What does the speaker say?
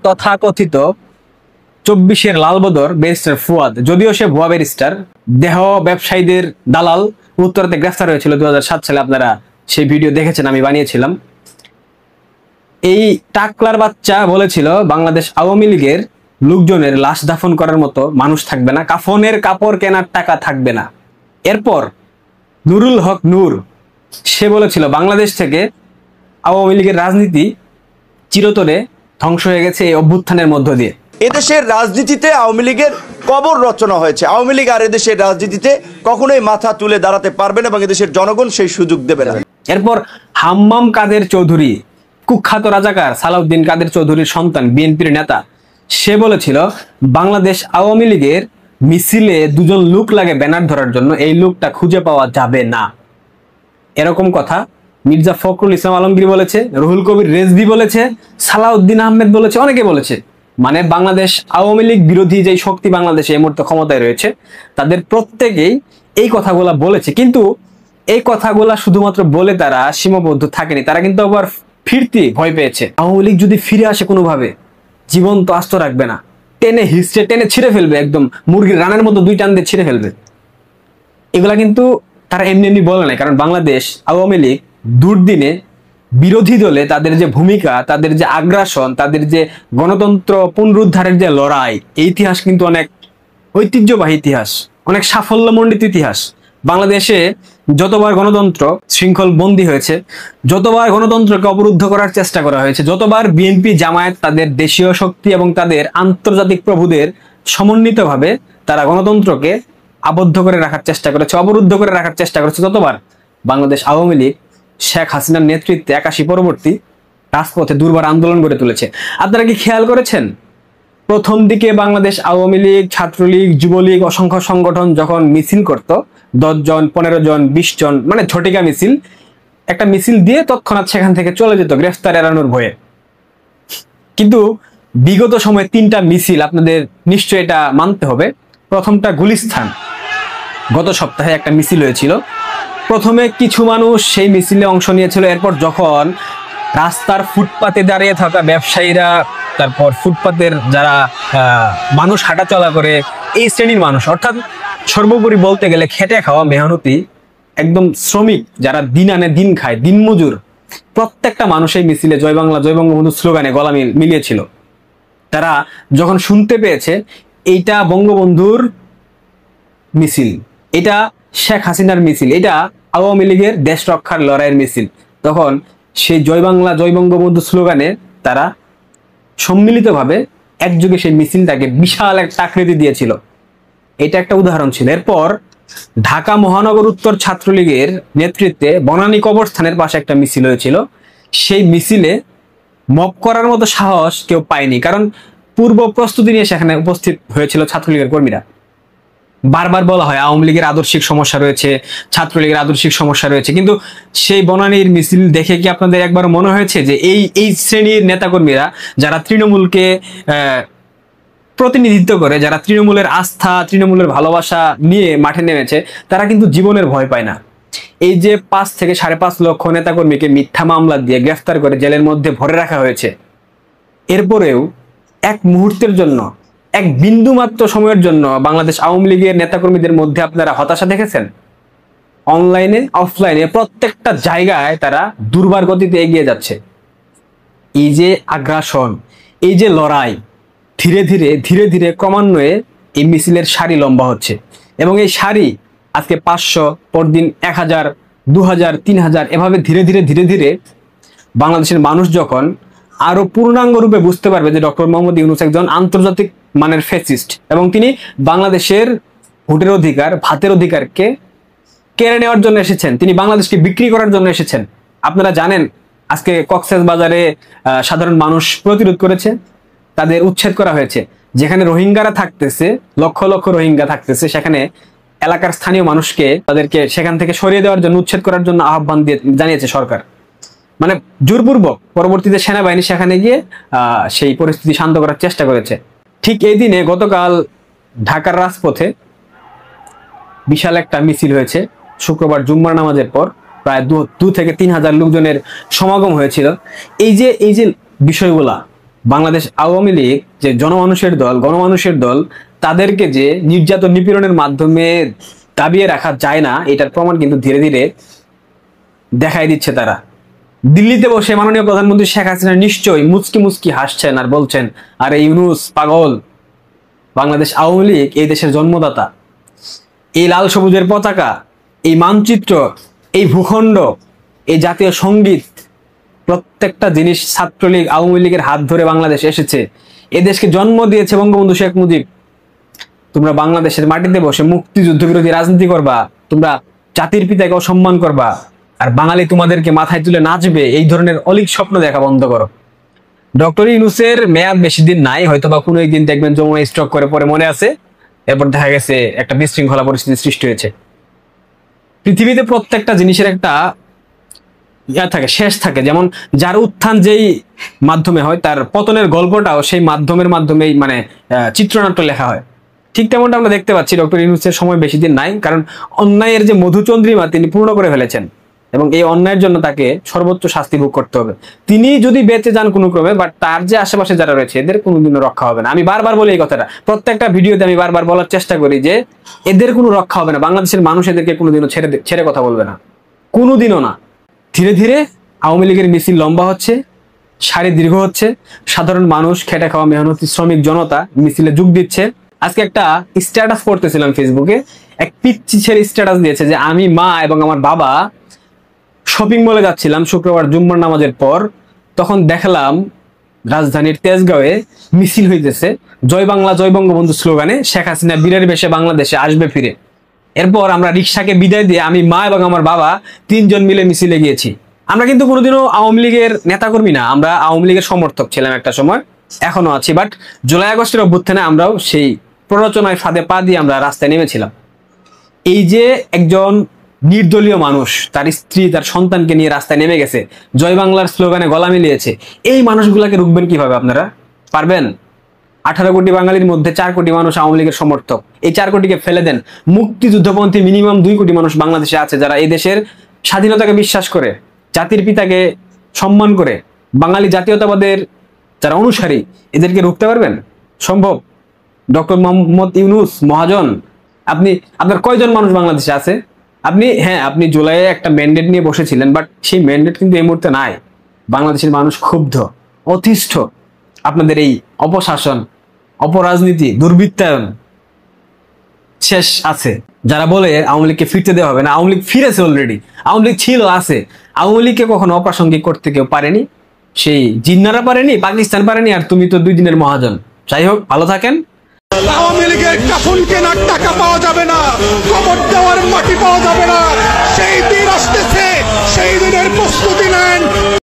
তথাকথিত 24-এর লালবদর ব্যারিস্টার ফুয়াদ, যদিও সে ভুয়া ব্যারিস্টার, দেহ ব্যবসায়ীদের দালাল, উত্তরাতে গ্রেফতার হয়েছিল 2007 সালে। আপনারা সেই ভিডিও দেখেছেন, আমি বানিয়েছিলাম। এই টাকলার বাচ্চা বলেছিল বাংলাদেশ আওয়ামী লীগের লোকজনের লাশ দাফন করার মতো মানুষ থাকবে না, কাফনের কাপড় কেনার টাকা থাকবে না। এরপর নুরুল হক নূর, সে বলেছিল বাংলাদেশ থেকে আওয়ামী লীগের রাজনীতি চিরতরে ধ্বংস হয়ে গেছে এই অভ্যুত্থানের মধ্য দিয়ে। এদেশের রাজনীতিতে আওয়ামী লীগের কবর রচনা হয়েছে। আওয়ামী লীগ আর এদেশের রাজনীতিতে কখনোই মাথা তুলে দাঁড়াতে পারবে না এবং এদেশের জনগণ সেই সুযোগ দেবে না। এরপর হাম্মাম কাদের চৌধুরী, কুখ্যাত রাজাকার সালাউদ্দিন কাদের চৌধুরীর সন্তান, বিএনপির নেতা, সে বলেছিল বাংলাদেশ আওয়ামী লীগের মিছিলে দুজন লোক লাগে ব্যানার ধরার জন্য, এই লোকটা খুঁজে পাওয়া যাবে না। এরকম কথা মির্জা ফখরুল ইসলাম আলমগীর বলেছে, রুহুল কবির রেজভী বলেছে, সালাউদ্দিন আহমেদ বলেছে, অনেকে বলেছে। মানে বাংলাদেশ আওয়ামী লীগ বিরোধী যেই শক্তি বাংলাদেশে এই মুহূর্তে ক্ষমতায় রয়েছে, তাদের প্রত্যেকেই এই কথাগুলা বলেছে। কিন্তু এই কথাগুলা শুধুমাত্র বলে তারা সীমাবদ্ধ থাকেনি, তারা কিন্তু আবার ফিরতে ভয় পেয়েছে। আওয়ামী লীগ যদি ফিরে আসে কোনোভাবে, জীবন তো আস্ত রাখবে না, টেনে হিস্ট্রে টেনে ছিঁড়ে ফেলবে, একদম মুরগির রানের মতো 2 টান দিয়ে ছিঁড়ে ফেলবে। এগুলা কিন্তু তারা এমনি এমনি বলে নাই, কারণ বাংলাদেশ আওয়ামী লীগ দুর্দিনে বিরোধী দলে তাদের যে ভূমিকা, তাদের যে আগ্রাসন, তাদের যে গণতন্ত্র পুনরুদ্ধারের যে লড়াই, এই ইতিহাস কিন্তু অনেক ঐতিহ্যবাহী ইতিহাস, অনেক সাফল্যমণ্ডিত ইতিহাস। বাংলাদেশে যতবার গণতন্ত্র শৃঙ্খল বন্দী হয়েছে, যতবার গণতন্ত্রকে অবরুদ্ধ করার চেষ্টা করা হয়েছে, যতবার বিএনপি জামায়াত তাদের দেশীয় শক্তি এবং তাদের আন্তর্জাতিক প্রভুদের সমন্বিতভাবে তারা গণতন্ত্রকে আবদ্ধ করে রাখার চেষ্টা করেছে, অবরুদ্ধ করে রাখার চেষ্টা করেছে, ততবার বাংলাদেশ আওয়ামী লীগ শেখ হাসিনার নেতৃত্বে 81 পরবর্তী রাজপথে দুর্বার আন্দোলন গড়ে তুলেছে। আপনারা কি খেয়াল করেছেন প্রথম দিকে বাংলাদেশ আওয়ামী লীগ, ছাত্রলীগ, যুবলীগ, অসংখ্য সংগঠন যখন মিছিল করত, 10 জন, 15 জন, 20 জন, মানে ঝটিকা মিছিল, একটা মিছিল দিয়ে তৎক্ষণাৎ সেখান থেকে চলে যেত গ্রেফতার এড়ানোর ভয়ে। কিন্তু বিগত সময়ে 3টা মিছিল, আপনাদের নিশ্চয় এটা মানতে হবে। প্রথমটা গুলিস্তান, গত সপ্তাহে একটা মিছিল হয়েছিল। প্রথমে কিছু মানুষ সেই মিছিলে অংশ নিয়েছিল, এরপর যখন রাস্তার ফুটপাতে দাঁড়িয়ে থাকা ব্যবসায়ীরা, তারপর ফুটপাতের যারা মানুষ হাঁটাচলা করে, এই শ্রেণীর মানুষ, অর্থাৎ সর্বোপরি বলতে গেলে খেটে খাওয়া মেহনতি একদম শ্রমিক, যারা দিন আনে দিন খায়, দিনমজুর, প্রত্যেকটা মানুষ এই মিছিলে জয় বাংলা জয় বঙ্গবন্ধু স্লোগানে গলা মিলিয়েছিল। তারা যখন শুনতে পেয়েছে এইটা বঙ্গবন্ধুর মিছিল, এটা শেখ হাসিনার মিছিল, এটা আওয়ামী লীগের দেশ রক্ষার লড়াইয়ের মিছিল, তখন সেই জয় বাংলা জয় বঙ্গবন্ধু স্লোগানে তারা সম্মিলিতভাবে একযোগে সেই মিছিলটাকে বিশাল একটা আকৃতি দিয়েছিল। এটা একটা উদাহরণ ছিল। এরপর ঢাকা মহানগর উত্তর ছাত্রলীগের নেতৃত্বে বনানী কবরস্থানের পাশে একটা মিছিল হয়েছিল। সেই মিছিলে মব করার মতো সাহস কেউ পায়নি, কারণ পূর্ব প্রস্তুতি নিয়ে সেখানে উপস্থিত হয়েছিল ছাত্রলীগের কর্মীরা। বারবার বলা হয় আওয়ামী লীগের আদর্শিক সমস্যা রয়েছে, ছাত্রলীগের আদর্শিক সমস্যা রয়েছে, কিন্তু সেই বনানীর মিছিল দেখে কি আপনাদের একবার মনে হয়েছে যে এই শ্রেণীর নেতাকর্মীরা যারা তৃণমূলকে প্রতিনিধিত্ব করে, যারা তৃণমূলের আস্থা, তৃণমূলের ভালোবাসা নিয়ে মাঠে নেমেছে, তারা কিন্তু জীবনের ভয় পায় না। এই যে 5 থেকে 5.5 লক্ষ নেতাকর্মীকে মিথ্যা মামলা দিয়ে গ্রেফতার করে জেলের মধ্যে ভরে রাখা হয়েছে, এরপরেও এক মুহূর্তের জন্য, এক বিন্দু মাত্র সময়ের জন্য বাংলাদেশ আওয়ামী লীগের নেতাকর্মীদের মধ্যে আপনারা হতাশা দেখেছেন? অনলাইনে অফলাইনে প্রত্যেকটা জায়গায় তারা দুর্বার গতিতে এগিয়ে যাচ্ছে। এই যে আগ্রাসন, এই যে লড়াই, ধীরে ধীরে ধীরে ধীরে ক্রমান্বয়ে এই মিছিলের সারি লম্বা হচ্ছে, এবং এই সারি আজকে 500, পরদিন 1000, 2000, 3000, এভাবে ধীরে ধীরে ধীরে ধীরে বাংলাদেশের মানুষ যখন আরো পূর্ণাঙ্গ রূপে বুঝতে পারবে যে ডক্টর মোহাম্মদ ইউনূস একজন আন্তর্জাতিক মানের ফ্যাসিস্ট, এবং তিনি বাংলাদেশের ভোটের অধিকার, ভাতের অধিকারকে কেড়ে নেওয়ার জন্য এসেছেন, তিনি বাংলাদেশকে বিক্রি করার জন্য এসেছেন। আপনারা জানেন আজকে কক্সবাজারে সাধারণ মানুষ প্রতিরোধ করেছে, তাদের উচ্ছেদ করা হয়েছে। যেখানে রোহিঙ্গারা থাকতেছে, লক্ষ লক্ষ রোহিঙ্গা থাকতেছে, সেখানে এলাকার স্থানীয় মানুষকে তাদেরকে সেখান থেকে সরিয়ে দেওয়ার জন্য, উচ্ছেদ করার জন্য আহ্বান জানিয়েছে সরকার, মানে জোরপূর্বক। পরবর্তীতে সেনাবাহিনী সেখানে গিয়ে সেই পরিস্থিতি শান্ত করার চেষ্টা করেছে। ঠিক এই দিনে গতকাল ঢাকার রাজপথে বিশাল একটা মিছিল হয়েছে। শুক্রবার জুম্মার নামাজের পর প্রায় 2 থেকে 3 হাজার লোকজনের সমাগম হয়েছিল। এই যে বিষয়গুলা, বাংলাদেশ আওয়ামী লীগ যে জনমানুষের দল, গণমানুষের দল, তাদেরকে যে নির্যাতন নিপীড়নের মাধ্যমে দাবিয়ে রাখা যায় না, এটার প্রমাণ কিন্তু ধীরে ধীরে দেখাই দিচ্ছে তারা। দিল্লিতে বসে মাননীয় প্রধানমন্ত্রী শেখ হাসিনা নিশ্চয়ই মুচকি মুচকি হাসছেন আর বলছেন, আরে ইউনূস পাগল, বাংলাদেশ আওয়ামী লীগ এই দেশের জন্মদাতা, এই লাল সবুজের পতাকা, এই মানচিত্র, এই ভূখণ্ড, এই জাতীয় সঙ্গীত, প্রত্যেকটা জিনিস ছাত্রলীগ আওয়ামী লীগের হাত ধরে বাংলাদেশ এসেছে, এদেশকে জন্ম দিয়েছে বঙ্গবন্ধু শেখ মুজিব। তোমরা বাংলাদেশের মাটিতে বসে মুক্তিযুদ্ধ বিরোধী রাজনীতি করবা, তোমরা জাতির পিতাকে অসম্মান করবা, আর বাঙালি তোমাদেরকে মাথায় তুলে নাচবে, এই ধরনের অলীক স্বপ্ন দেখা বন্ধ করো। ডক্টর ইউনূসের মেয়াদ বেশি দিন নাই, হয়তো বা কোনো একদিন দেখবেন যমুনায় স্ট্রোক করে পরে মনে আছে, এরপর দেখা গেছে একটা বিশৃঙ্খলা পরিস্থিতি সৃষ্টি হয়েছে। পৃথিবীতে প্রত্যেকটা জিনিসের একটা ইয়া থাকে, শেষ থাকে। যেমন যার উত্থান যেই মাধ্যমে হয়, তার পতনের গল্পটাও সেই মাধ্যমেই মানে চিত্রনাট্য লেখা হয়। ঠিক তেমনটা আমরা দেখতে পাচ্ছি ডক্টর ইউনূসের সময় বেশি দিন নাই, কারণ অন্যায়ের যে মধুচন্দ্রিমা তিনি পূর্ণ করে ফেলেছেন এবং এই অন্যায়ের জন্য তাকে সর্বোচ্চ শাস্তি ভোগ করতে হবে। তিনি যদি বেঁচে যান কোনো ক্রমে, বাট তার যে আশেপাশে যারা রয়েছে এদের কোনোদিনও রক্ষা হবে না। আমি বারবার বলি এই কথাটা, প্রত্যেকটা ভিডিওতে আমি বারবার বলার চেষ্টা করি যে এদের কোনো রক্ষা হবে না, বাংলাদেশের মানুষ এদেরকে কোনোদিনও ছেড়ে কথা বলবে না, কোনোদিনও না। ধীরে ধীরে আওয়ামী লীগের মিছিল লম্বা হচ্ছে, সারি দীর্ঘ হচ্ছে, সাধারণ মানুষ, খেটে খাওয়া মেহনতি শ্রমিক জনতা মিছিলে যোগ দিচ্ছে। আজকে একটা স্ট্যাটাস পড়তেছিলাম ফেসবুকে, এক পিচ্চি ছেলে স্ট্যাটাস দিয়েছে যে আমি, মা এবং আমার বাবা শপিং মলে যাচ্ছিলাম শুক্রবার জুম্মার নামাজের পর, তখন দেখলাম রাজধানীর তেজগাঁওয়ে মিছিল হইতেছে জয় বাংলা জয় বঙ্গবন্ধু স্লোগানে, শেখ হাসিনা বীরের বেশে বাংলাদেশে আসবে ফিরে। এরপর আমরা রিক্সাকে বিদায় দিয়ে আমি, মা এবং আমার বাবা তিনজন মিলে মিছিলে গিয়েছি। আমরা কিন্তু কোনোদিনও আওয়ামী লীগের নেতাকর্মী না, আমরা আওয়ামী লীগের সমর্থক ছিলাম একটা সময়, এখনো আছি। বাট জুলাই আগস্টের অভ্যুত্থানে আমরাও সেই প্ররোচনায় ফাঁদে পা দিয়ে আমরা রাস্তায় নেমেছিলাম। এই যে একজন নির্দলীয় মানুষ তার স্ত্রী তার সন্তানকে নিয়ে রাস্তায় নেমে গেছে, জয় বাংলার স্লোগানে গলা মিলিয়েছে, এই মানুষগুলাকে রুখবেন কিভাবে? আপনারা পারবেন? 18 কোটি বাঙালির মধ্যে 4 কোটি মানুষ আওয়ামী লীগের সমর্থক, এই 4 কোটিকে ফেলে দেন। মুক্তিযুদ্ধপন্থী মিনিমাম 2 কোটি মানুষ বাংলাদেশে আছে যারা এই দেশের স্বাধীনতাকে বিশ্বাস করে, জাতির পিতাকে সম্মান করে, বাঙালি জাতীয়তাবাদের যারা অনুসারী, এদেরকে রুখতে পারবেন? সম্ভব? ডক্টর মোহাম্মদ ইউনূস মহাজন, আপনার কয়জন মানুষ বাংলাদেশে আছে? আপনি জুলাইয়ে একটা ম্যান্ডেট নিয়ে বসেছিলেন, বাট সেই ম্যান্ডেট কিন্তু এই মুহূর্তে নাই। বাংলাদেশের মানুষ ক্ষুব্ধ, অতিষ্ঠ আপনাদের এই অপশাসন, অপরাজনীতি, দুর্বৃত্তায়ন শেষ আছে। যারা বলে আওয়ামী লীগকে ফিরতে দেওয়া হবে না, আওয়ামী লীগ ফিরেছে অলরেডি, আওয়ামী লীগ ছিল, আছে। আওয়ামী লীগকে কখনো অপ্রাসঙ্গিক করতে কেউ পারেনি, সেই জিন্নারা পারেনি, পাকিস্তান পারেনি, আর তুমি তো 2 দিনের মহাজন। যাই হোক, ভালো থাকেন। আওয়ামী লীগের কাফন কেনার টাকা পাওয়া যাবে না, কবর দেওয়ার মাটি পাওয়া যাবে না, সেই দিন